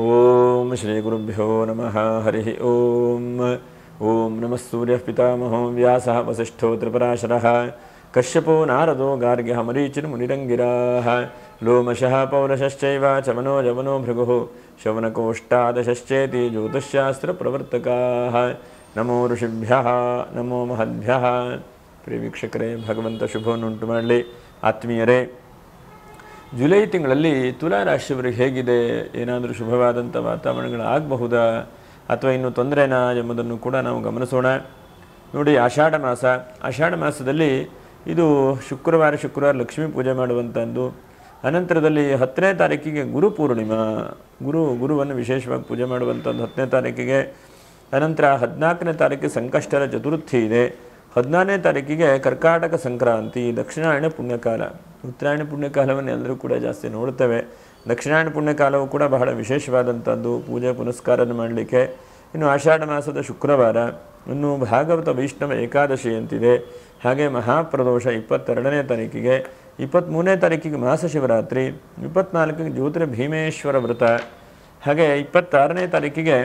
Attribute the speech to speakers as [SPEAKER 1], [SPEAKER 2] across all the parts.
[SPEAKER 1] ಓಂ ಶ್ರೀ ಗುರುಭ್ಯೋ ನಮಃ ಹರಿ ಓಂ. ಓಂ ನಮಃ ಸೂರ್ಯ ಪಿತಾಮಹೋ ವ್ಯಾಸ ವಸಿಷ್ಠೋ ತ್ರಿಪರಾಶರಃ ಕಶ್ಯಪೋ ನಾರದೋ ಗಾರ್ಗ್ಯಃ ಮರೀಚಿರ್ ಮುನಿರಂಗಿರಾಃ ಲೋಮಶಃ ಪೌರಶಶ್ಚೈವ ಚಮನೋ ಜವನೋ ಭೃಗುಃ ಶೌನಕೋಷ್ಟಾದಶಶ್ಚೇತಿ ಜ್ಯೋತಿಷ್ಶಾಸ್ತ್ರ ಪ್ರವರ್ತಕಾಃ. ನಮೋ ಋಷಿಭ್ಯಃ ನಮೋ ಮಹದ್ಭ್ಯಃ. ಪ್ರಿಯ ವೀಕ್ಷಕರೇ, ಭಗವಂತ ಶುಭವನ್ನುಂಟು ಮಾಡಲಿ. ಆತ್ಮೀಯರೇ, ಜುಲೈ ತಿಂಗಳಲ್ಲಿ ತುಲಾ ರಾಶಿಯವರಿಗೆ ಹೇಗಿದೆ? ಏನಾದರೂ ಶುಭವಾದಂಥ ವಾತಾವರಣಗಳು ಆಗಬಹುದಾ ಅಥವಾ ಇನ್ನೂ ತೊಂದರೆನಾ ಎಂಬುದನ್ನು ಕೂಡ ನಾವು ಗಮನಿಸೋಣ. ನೋಡಿ, ಆಷಾಢ ಮಾಸದಲ್ಲಿ ಇದು ಶುಕ್ರವಾರ ಲಕ್ಷ್ಮೀ ಪೂಜೆ ಮಾಡುವಂಥದ್ದು. ಅನಂತರದಲ್ಲಿ 10ನೇ ತಾರೀಕಿಗೆ ಗುರು ಪೂರ್ಣಿಮಾ, ಗುರುವನ್ನು ವಿಶೇಷವಾಗಿ ಪೂಜೆ ಮಾಡುವಂಥದ್ದು 10ನೇ ತಾರೀಕಿಗೆ. ಅನಂತರ 14ನೇ ತಾರೀಕಿಗೆ ಸಂಕಷ್ಟರ ಚತುರ್ಥಿ ಇದೆ. 14ನೇ ತಾರೀಕಿಗೆ ಕರ್ಕಾಟಕ ಸಂಕ್ರಾಂತಿ, ದಕ್ಷಿಣಾಯಣ ಪುಣ್ಯಕಾಲ. ಉತ್ತರಾಯಣ ಪುಣ್ಯಕಾಲವನ್ನು ಎಲ್ಲರೂ ಕೂಡ ಜಾಸ್ತಿ ನೋಡ್ತೇವೆ. ದಕ್ಷಿಣಾಯಣ ಪುಣ್ಯಕಾಲವು ಕೂಡ ಬಹಳ ವಿಶೇಷವಾದಂಥದ್ದು ಪೂಜೆ ಪುನಸ್ಕಾರನ ಮಾಡಲಿಕ್ಕೆ. ಇನ್ನು ಆಷಾಢ ಮಾಸದ ಶುಕ್ರವಾರ, ಇನ್ನು ಭಾಗವತ ವೈಷ್ಣವ ಏಕಾದಶಿ ಅಂತಿದೆ. ಹಾಗೆ ಮಹಾಪ್ರದೋಷ 22ನೇ ತಾರೀಕಿಗೆ, 23ನೇ ತಾರೀಕಿಗೆ ಮಾಸ ಶಿವರಾತ್ರಿ, 24ಕ್ಕೆ ಜ್ಯೋತಿರ್ ಭೀಮೇಶ್ವರ ವ್ರತ. ಹಾಗೆ 26ನೇ ತಾರೀಕಿಗೆ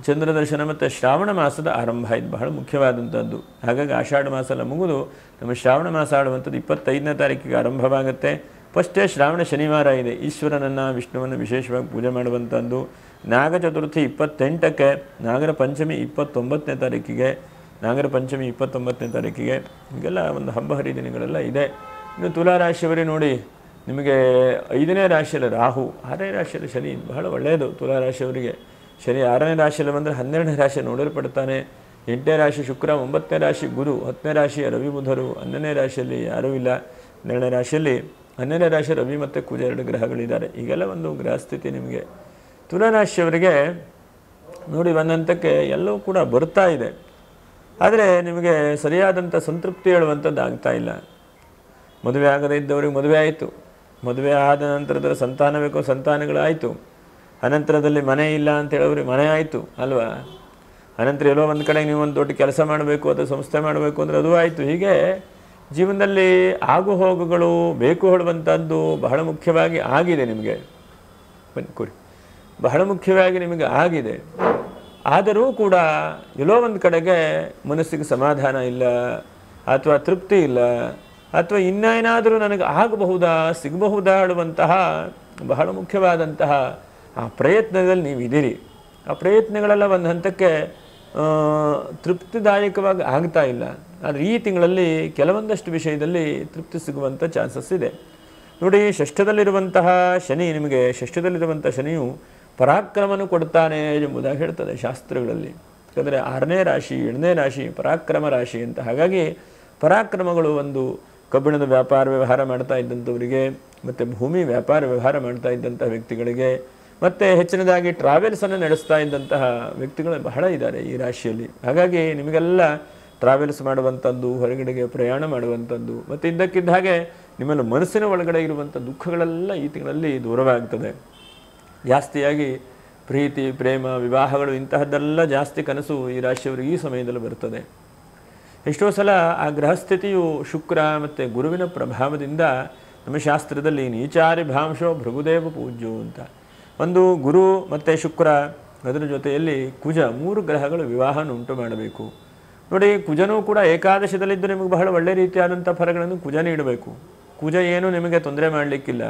[SPEAKER 1] ಚಂದ್ರ ದರ್ಶನ ಮತ್ತು ಶ್ರಾವಣ ಮಾಸದ ಆರಂಭ. ಇದು ಬಹಳ ಮುಖ್ಯವಾದಂಥದ್ದು. ಹಾಗಾಗಿ ಆಷಾಢ ಮಾಸ ಎಲ್ಲ ಮುಗಿದು ನಮ್ಮ ಶ್ರಾವಣ ಮಾಸ ಆಡುವಂಥದ್ದು 25ನೇ ತಾರೀಕಿಗೆ ಆರಂಭವಾಗುತ್ತೆ. ಫಸ್ಟೇ ಶ್ರಾವಣ ಶನಿವಾರ ಇದೆ. ಈಶ್ವರನನ್ನು ವಿಷ್ಣುವನ್ನು ವಿಶೇಷವಾಗಿ ಪೂಜೆ ಮಾಡುವಂಥದ್ದು. ನಾಗ ಚತುರ್ಥಿ 28ಕ್ಕೆ, ನಾಗರ ಪಂಚಮಿ 29ನೇ ತಾರೀಕಿಗೆ, ಹೀಗೆಲ್ಲ ಒಂದು ಹಬ್ಬ ಹರಿದಿನಗಳೆಲ್ಲ ಇದೆ. ಇನ್ನು ತುಲಾ ರಾಶಿಯವರೇ ನೋಡಿ, ನಿಮಗೆ 5ನೇ ರಾಶಿಯಲ್ಲಿ ರಾಹು, 6ನೇ ರಾಶಿಯಲ್ಲಿ ಶನಿ. ಬಹಳ ಒಳ್ಳೆಯದು ತುಲಾ ರಾಶಿಯವರಿಗೆ. ಶನಿ 6ನೇ ರಾಶಿಯಲ್ಲಿ ಬಂದರೆ 12ನೇ ರಾಶಿ ನೋಡಲ್ಪಡ್ತಾನೆ. 8ನೇ ರಾಶಿ ಶುಕ್ರ, 9ನೇ ರಾಶಿ ಗುರು, 10ನೇ ರಾಶಿ ರವಿ ಬುಧರು, 11ನೇ ರಾಶಿಯಲ್ಲಿ ಯಾರೂ ಇಲ್ಲ. 12ನೇ ರಾಶಿ ರವಿ ಮತ್ತು ಕುಜ 2 ಗ್ರಹಗಳಿದ್ದಾರೆ. ಈಗೆಲ್ಲ ಒಂದು ಗ್ರಹ ಸ್ಥಿತಿ ನಿಮಗೆ. ತುಲಾ ರಾಶಿಯವರಿಗೆ ನೋಡಿ, ಒಂದಂತಕ್ಕೆ ಎಲ್ಲವೂ ಕೂಡ ಬರ್ತಾ ಇದೆ. ಆದರೆ ನಿಮಗೆ ಸರಿಯಾದಂಥ ಸಂತೃಪ್ತಿ ಹೇಳುವಂಥದ್ದು ಆಗ್ತಾ ಇಲ್ಲ. ಮದುವೆ ಆಗದೇ ಇದ್ದವರಿಗೆ ಮದುವೆ ಆಯಿತು, ಮದುವೆ ಆದ ನಂತರದಲ್ಲಿ ಸಂತಾನ ಬೇಕೋ ಸಂತಾನಗಳಾಯಿತು. ಅನಂತರದಲ್ಲಿ ಮನೆ ಇಲ್ಲ ಅಂತ ಹೇಳೋರಿಗೆ ಮನೆ ಆಯಿತು ಅಲ್ವಾ. ಅನಂತರ ಎಲ್ಲೋ ಒಂದು ಕಡೆ ನೀವು ಒಂದು ದೊಡ್ಡ ಕೆಲಸ ಮಾಡಬೇಕು ಅಥವಾ ಸಂಸ್ಥೆ ಮಾಡಬೇಕು ಅಂದರೆ ಅದು ಆಯಿತು. ಹೀಗೆ ಜೀವನದಲ್ಲಿ ಆಗು ಹೋಗುಗಳು ಬೇಕು ಹೇಳುವಂಥದ್ದು ಬಹಳ ಮುಖ್ಯವಾಗಿ ಆಗಿದೆ ನಿಮಗೆ. ಬಹಳ ಮುಖ್ಯವಾಗಿ ನಿಮಗೆ ಆಗಿದೆ. ಆದರೂ ಕೂಡ ಎಲ್ಲೋ ಒಂದು ಕಡೆಗೆ ಮನಸ್ಸಿಗೆ ಸಮಾಧಾನ ಇಲ್ಲ, ಅಥವಾ ತೃಪ್ತಿ ಇಲ್ಲ, ಅಥವಾ ಇನ್ನೇನಾದರೂ ನನಗೆ ಆಗಬಹುದಾ, ಸಿಗಬಹುದಾ ಹೇಳುವಂತಹ ಬಹಳ ಮುಖ್ಯವಾದಂತಹ ಆ ಪ್ರಯತ್ನದಲ್ಲಿ ನೀವು ಇದ್ದೀರಿ. ಆ ಪ್ರಯತ್ನಗಳೆಲ್ಲ ಒಂದು ಹಂತಕ್ಕೆ ತೃಪ್ತಿದಾಯಕವಾಗಿ ಆಗ್ತಾ ಇಲ್ಲ. ಆದರೆ ಈ ತಿಂಗಳಲ್ಲಿ ಕೆಲವೊಂದಷ್ಟು ವಿಷಯದಲ್ಲಿ ತೃಪ್ತಿ ಸಿಗುವಂಥ ಚಾನ್ಸಸ್ ಇದೆ. ನೋಡಿ, ಷಷ್ಠದಲ್ಲಿರುವಂತಹ ಶನಿಯು ಪರಾಕ್ರಮನು ಕೊಡ್ತಾನೆ ಎಂಬುದಾಗಿ ಹೇಳ್ತದೆ ಶಾಸ್ತ್ರಗಳಲ್ಲಿ. ಯಾಕಂದರೆ 6ನೇ ರಾಶಿ 7ನೇ ರಾಶಿ ಪರಾಕ್ರಮ ರಾಶಿ ಅಂತ. ಹಾಗಾಗಿ ಪರಾಕ್ರಮಗಳು ಒಂದು ಕಬ್ಬಿಣದ ವ್ಯಾಪಾರ ವ್ಯವಹಾರ ಮಾಡ್ತಾ ಇದ್ದಂಥವರಿಗೆ, ಮತ್ತು ಭೂಮಿ ವ್ಯಾಪಾರ ವ್ಯವಹಾರ ಮಾಡ್ತಾ ಇದ್ದಂಥ ವ್ಯಕ್ತಿಗಳಿಗೆ, ಮತ್ತು ಹೆಚ್ಚಿನದಾಗಿ ಟ್ರಾವೆಲ್ಸನ್ನು ನಡೆಸ್ತಾ ಇದ್ದಂತಹ ವ್ಯಕ್ತಿಗಳು ಬಹಳ ಇದ್ದಾರೆ ಈ ರಾಶಿಯಲ್ಲಿ. ಹಾಗಾಗಿ ನಿಮಗೆಲ್ಲ ಟ್ರಾವೆಲ್ಸ್ ಮಾಡುವಂಥದ್ದು, ಹೊರಗಡೆಗೆ ಪ್ರಯಾಣ ಮಾಡುವಂಥದ್ದು, ಮತ್ತು ಇದ್ದಕ್ಕಿದ್ದ ಹಾಗೆ ನಿಮ್ಮಲ್ಲಿ ಮನಸ್ಸಿನ ಒಳಗಡೆ ಇರುವಂಥ ದುಃಖಗಳೆಲ್ಲ ಈ ತಿಂಗಳಲ್ಲಿ ದೂರವಾಗ್ತದೆ. ಜಾಸ್ತಿಯಾಗಿ ಪ್ರೀತಿ, ಪ್ರೇಮ, ವಿವಾಹಗಳು ಇಂತಹದ್ದೆಲ್ಲ ಜಾಸ್ತಿ ಕನಸು ಈ ರಾಶಿಯವರಿಗೆ ಈ ಸಮಯದಲ್ಲಿ ಬರ್ತದೆ. ಎಷ್ಟೋ ಸಲ ಆ ಗ್ರಹಸ್ಥಿತಿಯು ಶುಕ್ರ ಮತ್ತು ಗುರುವಿನ ಪ್ರಭಾವದಿಂದ ನಮ್ಮ ಶಾಸ್ತ್ರದಲ್ಲಿ ನೀಚಾರಿ ಭಾಂಶೋ ಭೃಗುದೇವ ಪೂಜ್ಯೋ ಅಂತ. ಒಂದು ಗುರು ಮತ್ತು ಶುಕ್ರ, ಅದರ ಜೊತೆಯಲ್ಲಿ ಕುಜ, 3 ಗ್ರಹಗಳು ವಿವಾಹನ ಉಂಟು ಮಾಡಬೇಕು. ನೋಡಿ, ಕುಜನೂ ಕೂಡ ಏಕಾದಶದಲ್ಲಿದ್ದು ನಿಮಗೆ ಬಹಳ ಒಳ್ಳೆ ರೀತಿಯಾದಂಥ ಫಲಗಳನ್ನು ಕುಜ ನೀಡಬೇಕು. ಕುಜ ಏನು ನಿಮಗೆ ತೊಂದರೆ ಮಾಡಲಿಕ್ಕಿಲ್ಲ.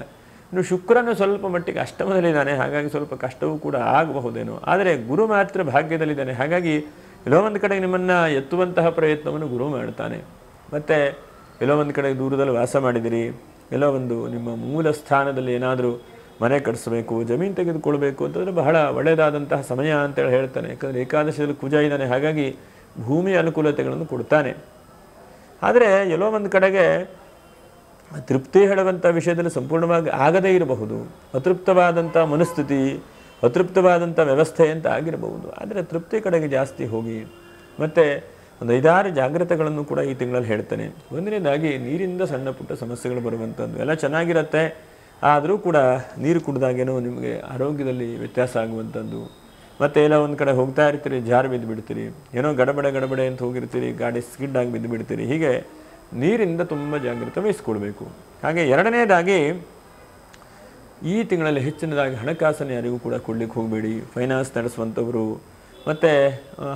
[SPEAKER 1] ಇನ್ನು ಶುಕ್ರನು ಸ್ವಲ್ಪ ಮಟ್ಟಿಗೆ ಅಷ್ಟಮದಲ್ಲಿದ್ದಾನೆ, ಹಾಗಾಗಿ ಸ್ವಲ್ಪ ಕಷ್ಟವೂ ಕೂಡ ಆಗಬಹುದೇನೋ. ಆದರೆ ಗುರು ಮಾತ್ರ ಭಾಗ್ಯದಲ್ಲಿದ್ದಾನೆ. ಹಾಗಾಗಿ ಎಲ್ಲೋ ಒಂದು ಕಡೆ ನಿಮ್ಮನ್ನು ಎತ್ತುವಂತಹ ಪ್ರಯತ್ನವನ್ನು ಗುರು ಮಾಡ್ತಾನೆ. ಮತ್ತು ಎಲ್ಲೋ ಒಂದು ಕಡೆ ದೂರದಲ್ಲಿ ವಾಸ ಮಾಡಿದಿರಿ, ಎಲ್ಲೋ ಒಂದು ನಿಮ್ಮ ಮೂಲ ಸ್ಥಾನದಲ್ಲಿ ಏನಾದರೂ ಮನೆ ಕಟ್ಟಿಸ್ಬೇಕು, ಜಮೀನು ತೆಗೆದುಕೊಳ್ಬೇಕು ಅಂತಂದರೆ ಬಹಳ ಒಳ್ಳೆಯದಾದಂತಹ ಸಮಯ ಅಂತೇಳಿ ಹೇಳ್ತಾನೆ. ಯಾಕಂದರೆ ಏಕಾದಶದಲ್ಲಿ ಕುಜ ಇದ್ದಾನೆ, ಹಾಗಾಗಿ ಭೂಮಿ ಅನುಕೂಲತೆಗಳನ್ನು ಕೊಡ್ತಾನೆ. ಆದರೆ ಎಲ್ಲೋ ಒಂದು ಕಡೆಗೆ ತೃಪ್ತಿ ಹೇಳುವಂಥ ವಿಷಯದಲ್ಲಿ ಸಂಪೂರ್ಣವಾಗಿ ಆಗದೇ ಇರಬಹುದು. ಅತೃಪ್ತವಾದಂಥ ಮನಸ್ಥಿತಿ, ಅತೃಪ್ತವಾದಂಥ ವ್ಯವಸ್ಥೆ ಅಂತ ಆಗಿರಬಹುದು. ಆದರೆ ತೃಪ್ತಿ ಕಡೆಗೆ ಜಾಸ್ತಿ ಹೋಗಿ, ಮತ್ತು ಒಂದು 5-6 ಜಾಗ್ರತೆಗಳನ್ನು ಕೂಡ ಈ ತಿಂಗಳಲ್ಲಿ ಹೇಳ್ತಾನೆ. ಒಂದನೇದಾಗಿ ನೀರಿಂದ ಸಣ್ಣ ಪುಟ್ಟ ಸಮಸ್ಯೆಗಳು ಬರುವಂಥದ್ದು ಎಲ್ಲ ಚೆನ್ನಾಗಿರುತ್ತೆ. ಆದರೂ ಕೂಡ ನೀರು ಕುಡಿದಾಗೇನೋ ನಿಮಗೆ ಆರೋಗ್ಯದಲ್ಲಿ ವ್ಯತ್ಯಾಸ ಆಗುವಂಥದ್ದು. ಮತ್ತು ಎಲ್ಲ ಒಂದು ಕಡೆ ಹೋಗ್ತಾ ಇರ್ತೀರಿ, ಜಾರು ಬಿದ್ದು ಬಿಡ್ತೀರಿ, ಏನೋ ಗಡಬಡೆ ಅಂತ ಹೋಗಿರ್ತೀರಿ, ಗಾಡಿ ಸ್ಕಿಡ್ ಆಗಿ ಬಿದ್ದು ಬಿಡ್ತೀರಿ. ಹೀಗೆ ನೀರಿಂದ ತುಂಬ ಜಾಗ್ರತೆ ವಹಿಸ್ಕೊಳ್ಬೇಕು. ಹಾಗೆ ಎರಡನೇದಾಗಿ ಈ ತಿಂಗಳಲ್ಲಿ ಹೆಚ್ಚಿನದಾಗಿ ಹಣಕಾಸನ್ನು ಯಾರಿಗೂ ಕೂಡ ಕೊಡಲಿಕ್ಕೆ ಹೋಗಬೇಡಿ. ಫೈನಾನ್ಸ್ ನಡೆಸುವಂಥವರು ಮತ್ತು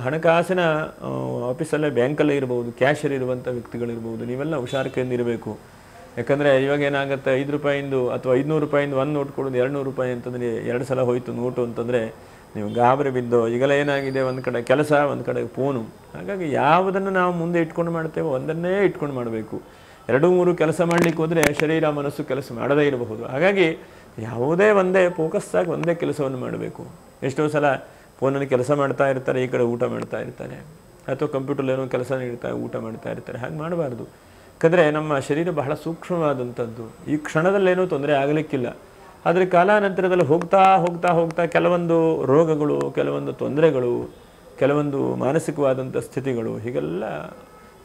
[SPEAKER 1] ಹಣಕಾಸಿನ ಆಫೀಸಲ್ಲೇ ಬ್ಯಾಂಕಲ್ಲೇ ಇರ್ಬೋದು, ಕ್ಯಾಶರ್ ಇರುವಂಥ ವ್ಯಕ್ತಿಗಳಿರ್ಬೋದು, ನೀವೆಲ್ಲ ಹುಷಾರಿಕೆಯಿಂದ ಇರಬೇಕು. ಯಾಕಂದರೆ ಇವಾಗ ಏನಾಗುತ್ತೆ, 5 ರೂಪಾಯಿಂದು ಅಥವಾ 500 ರೂಪಾಯಿಂದ ಒಂದು ನೋಟ್ ಕೊಡೋದು 200 ರೂಪಾಯಿ ಅಂತಂದರೆ 2 ಸಲ ಹೋಯಿತು ನೋಟು ಅಂತಂದರೆ ನೀವು ಗಾಬರಿ ಬಿದ್ದೋ. ಈಗೆಲ್ಲ ಏನಾಗಿದೆ, ಒಂದು ಕಡೆ ಕೆಲಸ, ಒಂದು ಕಡೆ ಫೋನು. ಹಾಗಾಗಿ ಯಾವುದನ್ನು ನಾವು ಮುಂದೆ ಇಟ್ಕೊಂಡು ಮಾಡ್ತೇವೋ ಒಂದನ್ನೇ ಇಟ್ಕೊಂಡು ಮಾಡಬೇಕು. 2-3 ಕೆಲಸ ಮಾಡಲಿಕ್ಕೆ ಹೋದರೆ ಶರೀರ ಮನಸ್ಸು ಕೆಲಸ ಮಾಡದೇ ಇರಬಹುದು. ಹಾಗಾಗಿ ಯಾವುದೇ ಒಂದೇ ಫೋಕಸ್ ಆಗಿ ಒಂದೇ ಕೆಲಸವನ್ನು ಮಾಡಬೇಕು. ಎಷ್ಟೋ ಸಲ ಫೋನಲ್ಲಿ ಕೆಲಸ ಮಾಡ್ತಾ ಇರ್ತಾರೆ, ಈ ಕಡೆ ಊಟ ಮಾಡ್ತಾ ಇರ್ತಾರೆ, ಅಥವಾ ಕಂಪ್ಯೂಟರ್ ಏನೋ ಕೆಲಸ ನೀಡ್ತಾ ಊಟ ಮಾಡ್ತಾ ಇರ್ತಾರೆ. ಹಾಗೆ ಮಾಡಬಾರ್ದು. ಯಾಕಂದರೆ ನಮ್ಮ ಶರೀರ ಬಹಳ ಸೂಕ್ಷ್ಮವಾದಂಥದ್ದು. ಈ ಕ್ಷಣದಲ್ಲೇನೂ ತೊಂದರೆ ಆಗಲಿಕ್ಕಿಲ್ಲ. ಆದರೆ ಕಾಲಾನಂತರದಲ್ಲಿ ಹೋಗ್ತಾ ಹೋಗ್ತಾ ಹೋಗ್ತಾ ಕೆಲವೊಂದು ರೋಗಗಳು, ಕೆಲವೊಂದು ತೊಂದರೆಗಳು, ಕೆಲವೊಂದು ಮಾನಸಿಕವಾದಂಥ ಸ್ಥಿತಿಗಳು ಹೀಗೆಲ್ಲ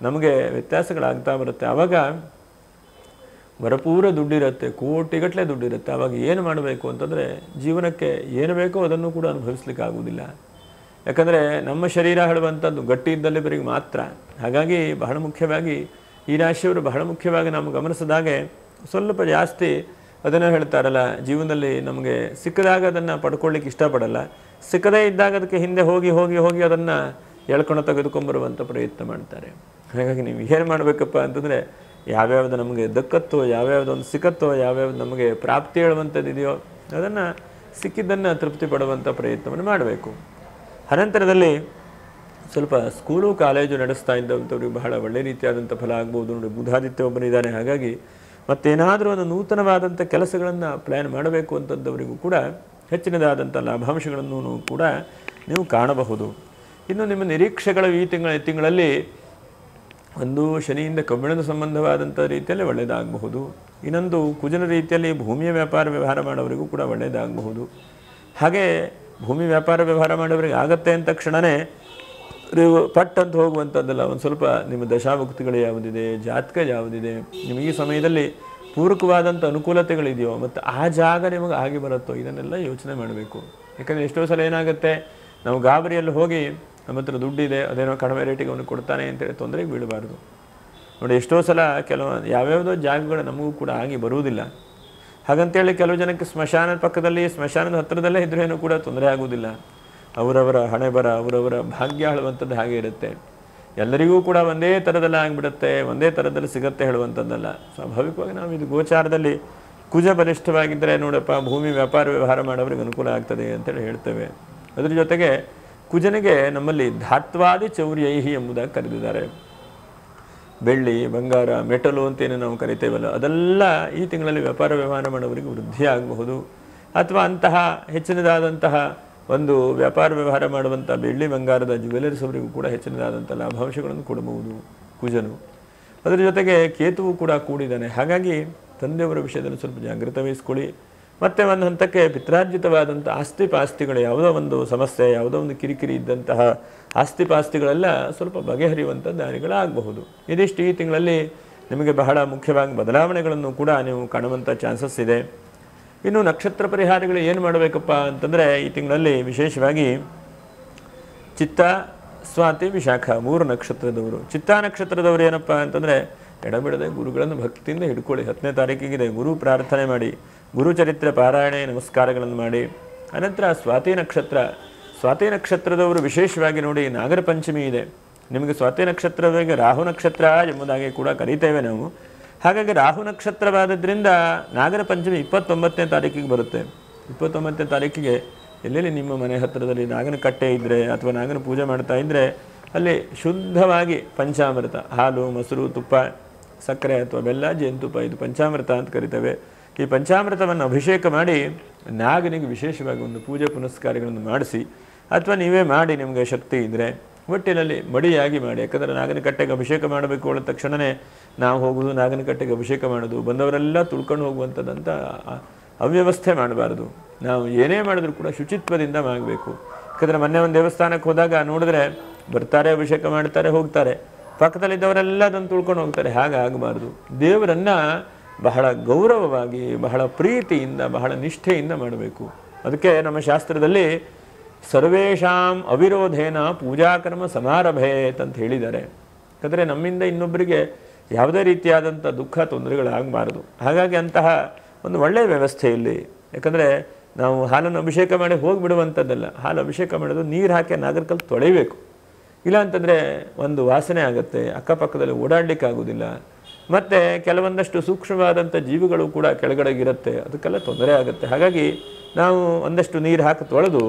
[SPEAKER 1] ನಮಗೆ ವ್ಯತ್ಯಾಸಗಳಾಗ್ತಾ ಬರುತ್ತೆ. ಆವಾಗ ಭರಪೂರ ದುಡ್ಡಿರುತ್ತೆ, ಕೋಟಿಗಟ್ಟಲೆ ದುಡ್ಡಿರುತ್ತೆ. ಆವಾಗ ಏನು ಮಾಡಬೇಕು ಅಂತಂದರೆ ಜೀವನಕ್ಕೆ ಏನು ಬೇಕೋ ಅದನ್ನು ಕೂಡ ಅನುಭವಿಸ್ಲಿಕ್ಕೆ ಆಗುವುದಿಲ್ಲ. ಯಾಕಂದರೆ ನಮ್ಮ ಶರೀರ ಹೇಳುವಂಥದ್ದು ಗಟ್ಟಿ ಇದ್ದಲ್ಲಿವರೆಗೆ ಮಾತ್ರ. ಹಾಗಾಗಿ ಬಹಳ ಮುಖ್ಯವಾಗಿ ಈ ರಾಶಿಯವರು ಬಹಳ ಮುಖ್ಯವಾಗಿ ನಾವು ಗಮನಿಸಿದಾಗೆ ಸ್ವಲ್ಪ ಜಾಸ್ತಿ ಅದನ್ನು ಹೇಳ್ತಾರಲ್ಲ, ಜೀವನದಲ್ಲಿ ನಮಗೆ ಸಿಕ್ಕದಾಗ ಅದನ್ನು ಪಡ್ಕೊಳ್ಳಿಕ್ಕೆ ಇಷ್ಟಪಡಲ್ಲ, ಸಿಕ್ಕದೇ ಇದ್ದಾಗ ಅದಕ್ಕೆ ಹಿಂದೆ ಹೋಗಿ ಹೋಗಿ ಹೋಗಿ ಅದನ್ನು ಎಳ್ಕೊಂಡು ತೆಗೆದುಕೊಂಬರುವಂಥ ಪ್ರಯತ್ನ ಮಾಡ್ತಾರೆ. ಹಾಗಾಗಿ ನೀವು ಏನು ಮಾಡಬೇಕಪ್ಪ ಅಂತಂದರೆ ಯಾವ್ಯಾವುದು ನಮಗೆ ದಕ್ಕತ್ತೋ, ಯಾವ್ಯಾವುದೊಂದು ಸಿಕ್ಕತ್ತೋ, ಯಾವ್ಯಾವ್ದು ನಮಗೆ ಪ್ರಾಪ್ತಿ ಹೇಳುವಂಥದ್ದು ಇದೆಯೋ ಅದನ್ನು ಸಿಕ್ಕಿದ್ದನ್ನು ತೃಪ್ತಿ ಪಡುವಂಥ ಪ್ರಯತ್ನವನ್ನು ಮಾಡಬೇಕು. ಅನಂತರದಲ್ಲಿ ಸ್ವಲ್ಪ ಸ್ಕೂಲು ಕಾಲೇಜು ನಡೆಸ್ತಾ ಇದ್ದಂಥವ್ರಿಗೆ ಬಹಳ ಒಳ್ಳೆಯ ರೀತಿಯಾದಂಥ ಫಲ ಆಗ್ಬೋದು. ನೋಡಿ, ಬುಧಾದಿತ್ಯ ಒಬ್ಬನಿದ್ದಾನೆ. ಹಾಗಾಗಿ ಮತ್ತೇನಾದರೂ ಒಂದು ನೂತನವಾದಂಥ ಕೆಲಸಗಳನ್ನು ಪ್ಲ್ಯಾನ್ ಮಾಡಬೇಕು ಅಂತಂದವರಿಗೂ ಕೂಡ ಹೆಚ್ಚಿನದಾದಂಥ ಲಾಭಾಂಶಗಳನ್ನು ಕೂಡ ನೀವು ಕಾಣಬಹುದು. ಇನ್ನು ನಿಮ್ಮ ನಿರೀಕ್ಷೆಗಳು ಈ ತಿಂಗಳಲ್ಲಿ ಒಂದು ಶನಿಯಿಂದ ಕಬ್ಬಿಣದ ಸಂಬಂಧವಾದಂಥ ರೀತಿಯಲ್ಲಿ ಒಳ್ಳೆಯದಾಗಬಹುದು. ಇನ್ನೊಂದು ಕುಜನ ರೀತಿಯಲ್ಲಿ ಭೂಮಿಯ ವ್ಯಾಪಾರ ವ್ಯವಹಾರ ಮಾಡೋವರಿಗೂ ಕೂಡ ಒಳ್ಳೆಯದಾಗಬಹುದು. ಹಾಗೆ ಭೂಮಿ ವ್ಯಾಪಾರ ವ್ಯವಹಾರ ಮಾಡೋವರಿಗೆ ಆಗತ್ತೆ ಅಂತ ತಕ್ಷಣವೇ ನೀವು ಪಟ್ ಅಂತ ಹೋಗುವಂಥದ್ದಲ್ಲ. ಒಂದು ಸ್ವಲ್ಪ ನಿಮ್ಮ ದಶಾಭುಕ್ತಿಗಳು ಯಾವುದಿದೆ, ಜಾತಕ ಯಾವುದಿದೆ, ನಿಮಗೆ ಈ ಸಮಯದಲ್ಲಿ ಪೂರಕವಾದಂಥ ಅನುಕೂಲತೆಗಳಿದೆಯೋ ಮತ್ತು ಆ ಜಾಗ ನಿಮಗೆ ಆಗಿ ಬರುತ್ತೋ ಇದನ್ನೆಲ್ಲ ಯೋಚನೆ ಮಾಡಬೇಕು. ಯಾಕಂದರೆ ಎಷ್ಟೋ ಸಲ ಏನಾಗುತ್ತೆ, ನಾವು ಗಾಬರಿಯಲ್ಲಿ ಹೋಗಿ ನಮ್ಮ ಹತ್ರ ದುಡ್ಡಿದೆ, ಅದೇನೋ ಕಡಿಮೆ ರೇಟಿಗೆ ಅವನು ಕೊಡ್ತಾನೆ ಅಂತೇಳಿ ತೊಂದರೆಗೆ ಬೀಳಬಾರ್ದು. ನೋಡಿ, ಎಷ್ಟೋ ಸಲ ಯಾವ್ಯಾವುದೋ ಜಾಗಗಳು ನಮಗೂ ಕೂಡ ಆಗಿ ಬರುವುದಿಲ್ಲ. ಹಾಗಂತೇಳಿ ಕೆಲವು ಜನಕ್ಕೆ ಸ್ಮಶಾನದ ಪಕ್ಕದಲ್ಲಿ, ಸ್ಮಶಾನದ ಹತ್ತಿರದಲ್ಲೇ ಇದ್ರೇನೂ ಕೂಡ ತೊಂದರೆ ಆಗುವುದಿಲ್ಲ. ಅವರವರ ಹಣೆ ಬರ, ಅವರವರ ಭಾಗ್ಯ ಹೇಳುವಂಥದ್ದು ಹಾಗೆ ಇರುತ್ತೆ. ಎಲ್ಲರಿಗೂ ಕೂಡ ಒಂದೇ ಥರದಲ್ಲಿ ಆಗಿಬಿಡುತ್ತೆ, ಒಂದೇ ಥರದಲ್ಲಿ ಸಿಗತ್ತೆ ಹೇಳುವಂಥದ್ದಲ್ಲ. ಸ್ವಾಭಾವಿಕವಾಗಿ ನಾವು ಇದು ಗೋಚಾರದಲ್ಲಿ ಕುಜ ಬಲಿಷ್ಠವಾಗಿದ್ದರೆ ನೋಡಪ್ಪ ಭೂಮಿ ವ್ಯಾಪಾರ ವ್ಯವಹಾರ ಮಾಡೋರಿಗೆ ಅನುಕೂಲ ಆಗ್ತದೆ ಅಂತೇಳಿ ಹೇಳ್ತೇವೆ. ಅದ್ರ ಜೊತೆಗೆ ಕುಜನಿಗೆ ನಮ್ಮಲ್ಲಿ ಧಾತ್ವಾದಿ ಚೌರ್ಯೈಹಿ ಎಂಬುದಾಗಿ ಕರೆದಿದ್ದಾರೆ. ಬೆಳ್ಳಿ, ಬಂಗಾರ, ಮೆಟಲು ಅಂತೇನು ನಾವು ಕರಿತೇವಲ್ಲ, ಅದೆಲ್ಲ ಈ ತಿಂಗಳಲ್ಲಿ ವ್ಯಾಪಾರ ವ್ಯವಹಾರ ಮಾಡೋವರಿಗೆ ವೃದ್ಧಿ ಆಗಬಹುದು. ಅಥವಾ ಅಂತಹ ಹೆಚ್ಚಿನದಾದಂತಹ ಒಂದು ವ್ಯಾಪಾರ ವ್ಯವಹಾರ ಮಾಡುವಂಥ ಬೆಳ್ಳಿ ಬಂಗಾರದ ಜ್ಯುವೆಲರ್ಸ್ ಅವರಿಗೂ ಕೂಡ ಹೆಚ್ಚಿನದಾದಂಥ ಲಾಭಾಂಶಗಳನ್ನು ಕೊಡಬಹುದು ಕುಜನು. ಅದರ ಜೊತೆಗೆ ಕೇತುವು ಕೂಡ ಕೂಡಿದ್ದಾನೆ. ಹಾಗಾಗಿ ತಂದೆಯವರ ವಿಷಯದಲ್ಲಿ ಸ್ವಲ್ಪ ಜಾಗೃತ ವಹಿಸ್ಕೊಳ್ಳಿ. ಮತ್ತು ಒಂದು ಹಂತಕ್ಕೆ ಪಿತ್ರಾರ್ಜಿತವಾದಂಥ ಆಸ್ತಿಪಾಸ್ತಿಗಳು, ಯಾವುದೋ ಒಂದು ಸಮಸ್ಯೆ, ಯಾವುದೋ ಒಂದು ಕಿರಿಕಿರಿ ಇದ್ದಂತಹ ಆಸ್ತಿಪಾಸ್ತಿಗಳೆಲ್ಲ ಸ್ವಲ್ಪ ಬಗೆಹರಿಯುವಂಥ ದಾರಿಗಳಾಗಬಹುದು. ಇದಿಷ್ಟು ಈ ತಿಂಗಳಲ್ಲಿ ನಿಮಗೆ ಬಹಳ ಮುಖ್ಯವಾಗಿ ಬದಲಾವಣೆಗಳನ್ನು ಕೂಡ ನೀವು ಕಾಣುವಂಥ ಚಾನ್ಸಸ್ ಇದೆ. ಇನ್ನು ನಕ್ಷತ್ರ ಪರಿಹಾರಗಳು ಏನು ಮಾಡಬೇಕಪ್ಪ ಅಂತಂದರೆ ಈ ತಿಂಗಳಲ್ಲಿ ವಿಶೇಷವಾಗಿ ಚಿತ್ತ, ಸ್ವಾತಿ, ವಿಶಾಖ 3 ನಕ್ಷತ್ರದವರು. ಚಿತ್ತಾ ನಕ್ಷತ್ರದವರು ಏನಪ್ಪ ಅಂತಂದರೆ ಎಡಬಿಡದೆ ಗುರುಗಳನ್ನು ಭಕ್ತಿಯಿಂದ ಹಿಡ್ಕೊಳ್ಳಿ. 10ನೇ ತಾರೀಕಿಗಿದೆ, ಗುರು ಪ್ರಾರ್ಥನೆ ಮಾಡಿ, ಗುರುಚರಿತ್ರೆ ಪಾರಾಯಣೆ ನಮಸ್ಕಾರಗಳನ್ನು ಮಾಡಿ. ಅನಂತರ ಸ್ವಾತಿ ನಕ್ಷತ್ರದವರು ವಿಶೇಷವಾಗಿ ನೋಡಿ, ನಾಗರ ಪಂಚಮಿ ಇದೆ ನಿಮಗೆ. ಸ್ವಾತಿ ನಕ್ಷತ್ರವಾಗಿ ರಾಹು ನಕ್ಷತ್ರ ಎಂಬುದಾಗಿ ಕೂಡ ಕರೀತೇವೆ ನಾವು. ಹಾಗಾಗಿ ರಾಹು ನಕ್ಷತ್ರವಾದದ್ರಿಂದ ನಾಗರ ಪಂಚಮಿ 29ನೇ ತಾರೀಕಿಗೆ ಬರುತ್ತೆ. 29ನೇ ತಾರೀಕಿಗೆ ಎಲ್ಲೆಲ್ಲಿ ನಿಮ್ಮ ಮನೆ ಹತ್ತಿರದಲ್ಲಿ ನಾಗನ ಕಟ್ಟೆ ಇದ್ದರೆ ಅಥವಾ ನಾಗನ ಪೂಜೆ ಮಾಡ್ತಾ ಇದ್ದರೆ ಅಲ್ಲಿ ಶುದ್ಧವಾಗಿ ಪಂಚಾಮೃತ, ಹಾಲು, ಮೊಸರು, ತುಪ್ಪ, ಸಕ್ಕರೆ ಅಥವಾ ಬೆಲ್ಲ, ಜೇನುತುಪ್ಪ, ಇದು ಪಂಚಾಮೃತ ಅಂತ ಕರಿತೇವೆ. ಈ ಪಂಚಾಮೃತವನ್ನು ಅಭಿಷೇಕ ಮಾಡಿ ನಾಗನಿಗೆ ವಿಶೇಷವಾಗಿ ಒಂದು ಪೂಜೆ ಪುನಸ್ಕಾರಗಳನ್ನು ಮಾಡಿಸಿ, ಅಥವಾ ನೀವೇ ಮಾಡಿ ನಿಮಗೆ ಶಕ್ತಿ ಇದ್ದರೆ ಒಟ್ಟಿನಲ್ಲಿ ಮಡಿಯಾಗಿ ಮಾಡಿ. ಯಾಕಂದರೆ ನಾಗನ ಕಟ್ಟೆಗೆ ಅಭಿಷೇಕ ಮಾಡಬೇಕು ಹೇಳಿದ ತಕ್ಷಣವೇ ನಾವು ಹೋಗೋದು ನಾಗನ ಕಟ್ಟೆಗೆ ಅಭಿಷೇಕ ಮಾಡೋದು, ಬಂದವರೆಲ್ಲ ತುಳ್ಕೊಂಡು ಹೋಗುವಂಥದ್ದಂಥ ಅವ್ಯವಸ್ಥೆ ಮಾಡಬಾರ್ದು. ನಾವು ಏನೇ ಮಾಡಿದ್ರೂ ಕೂಡ ಶುಚಿತ್ವದಿಂದ ಮಾಡಬೇಕು. ಯಾಕಂದರೆ ಮೊನ್ನೆ ಒಂದು ದೇವಸ್ಥಾನಕ್ಕೆ ಹೋದಾಗ ನೋಡಿದ್ರೆ ಬರ್ತಾರೆ, ಅಭಿಷೇಕ ಮಾಡ್ತಾರೆ, ಹೋಗ್ತಾರೆ, ಪಕ್ಕದಲ್ಲಿದ್ದವರೆಲ್ಲ ಅದನ್ನು ತುಳ್ಕೊಂಡು ಹೋಗ್ತಾರೆ. ಹಾಗೆ ಆಗಬಾರ್ದು. ದೇವರನ್ನು ಬಹಳ ಗೌರವವಾಗಿ, ಬಹಳ ಪ್ರೀತಿಯಿಂದ, ಬಹಳ ನಿಷ್ಠೆಯಿಂದ ಮಾಡಬೇಕು. ಅದಕ್ಕೆ ನಮ್ಮ ಶಾಸ್ತ್ರದಲ್ಲಿ ಸರ್ವೇಷಾಂ ಅವಿರೋಧೇನ ಪೂಜಾಕರ್ಮ ಸಮಾರಭೇತ್ ಅಂತ ಹೇಳಿದ್ದಾರೆ. ಯಾಕಂದರೆ ನಮ್ಮಿಂದ ಇನ್ನೊಬ್ಬರಿಗೆ ಯಾವುದೇ ರೀತಿಯಾದಂಥ ದುಃಖ ತೊಂದರೆಗಳಾಗಬಾರದು. ಹಾಗಾಗಿ ಅಂತಹ ಒಂದು ಒಳ್ಳೆಯ ವ್ಯವಸ್ಥೆಯಲ್ಲಿ ಯಾಕಂದರೆ ನಾವು ಹಾಲನ್ನು ಅಭಿಷೇಕ ಮಾಡಿ ಹೋಗಿಬಿಡುವಂಥದ್ದಲ್ಲ. ಹಾಲು ಅಭಿಷೇಕ ಮಾಡೋದು ನೀರು ಹಾಕಿ ನಾಗರಿಕಲ್ಲಿ ತೊಳೆಯಬೇಕು. ಇಲ್ಲ ಅಂತಂದರೆ ಒಂದು ವಾಸನೆ ಆಗುತ್ತೆ, ಅಕ್ಕಪಕ್ಕದಲ್ಲಿ ಓಡಾಡಲಿಕ್ಕೆ ಆಗೋದಿಲ್ಲ. ಮತ್ತು ಕೆಲವೊಂದಷ್ಟು ಸೂಕ್ಷ್ಮವಾದಂಥ ಜೀವಿಗಳು ಕೂಡ ಕೆಳಗಡೆಗಿರುತ್ತೆ, ಅದಕ್ಕೆಲ್ಲ ತೊಂದರೆ ಆಗುತ್ತೆ. ಹಾಗಾಗಿ ನಾವು ಒಂದಷ್ಟು ನೀರು ಹಾಕಿ ತೊಳೆದು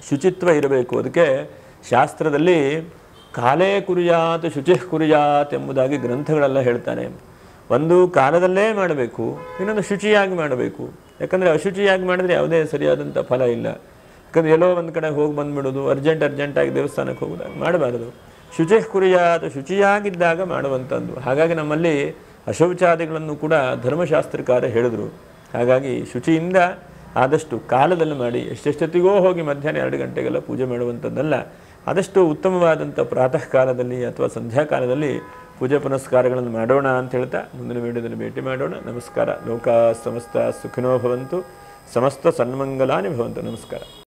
[SPEAKER 1] ಶುಚಿತ್ವ ಇರಬೇಕು. ಅದಕ್ಕೆ ಶಾಸ್ತ್ರದಲ್ಲಿ ಕಾಲೇ ಕುರಿಯಾತ್ ಶುಚಿಃ ಕುರಿಯಾತ್ ಎಂಬುದಾಗಿ ಗ್ರಂಥಗಳೆಲ್ಲ ಹೇಳ್ತಾನೆ. ಒಂದು ಕಾಲದಲ್ಲೇ ಮಾಡಬೇಕು, ಇನ್ನೊಂದು ಶುಚಿಯಾಗಿ ಮಾಡಬೇಕು. ಯಾಕಂದರೆ ಅಶುಚಿಯಾಗಿ ಮಾಡಿದ್ರೆ ಯಾವುದೇ ಸರಿಯಾದಂಥ ಫಲ ಇಲ್ಲ. ಯಾಕಂದರೆ ಎಲ್ಲೋ ಒಂದು ಕಡೆ ಹೋಗಿ ಬಂದುಬಿಡೋದು, ಅರ್ಜೆಂಟಾಗಿ ದೇವಸ್ಥಾನಕ್ಕೆ ಹೋಗೋದಾಗ ಮಾಡಬಾರದು. ಶುಚಿಃ ಕುರಿಯಾತ್, ಶುಚಿಯಾಗಿದ್ದಾಗ ಮಾಡುವಂಥದ್ದು. ಹಾಗಾಗಿ ನಮ್ಮಲ್ಲಿ ಅಶೌಚಾದಿಗಳನ್ನು ಕೂಡ ಧರ್ಮಶಾಸ್ತ್ರಕಾರ ಹೇಳಿದ್ರು. ಹಾಗಾಗಿ ಶುಚಿಯಿಂದ ಆದಷ್ಟು ಕಾಲದಲ್ಲಿ ಮಾಡಿ, ಎಷ್ಟೆಷ್ಟೊತ್ತಿಗೋ ಹೋಗಿ ಮಧ್ಯಾಹ್ನ 2 ಗಂಟೆಗೆಲ್ಲ ಪೂಜೆ ಮಾಡುವಂಥದ್ದಲ್ಲ. ಆದಷ್ಟು ಉತ್ತಮವಾದಂಥ ಪ್ರಾತಃ ಕಾಲದಲ್ಲಿ ಅಥವಾ ಸಂಧ್ಯಾಕಾಲದಲ್ಲಿ ಪೂಜೆ ಪುನಸ್ಕಾರಗಳನ್ನು ಮಾಡೋಣ ಅಂತ ಹೇಳ್ತಾ ಮುಂದಿನ ವಿಡಿಯೋದಲ್ಲಿ ಭೇಟಿ ಮಾಡೋಣ. ನಮಸ್ಕಾರ. ಲೋಕ ಸಮಸ್ತ ಸುಖಿನೋ ಭವಂತು, ಸಮಸ್ತ ಸನ್ಮಂಗಲಾನಿ ಭವಂತು. ನಮಸ್ಕಾರ.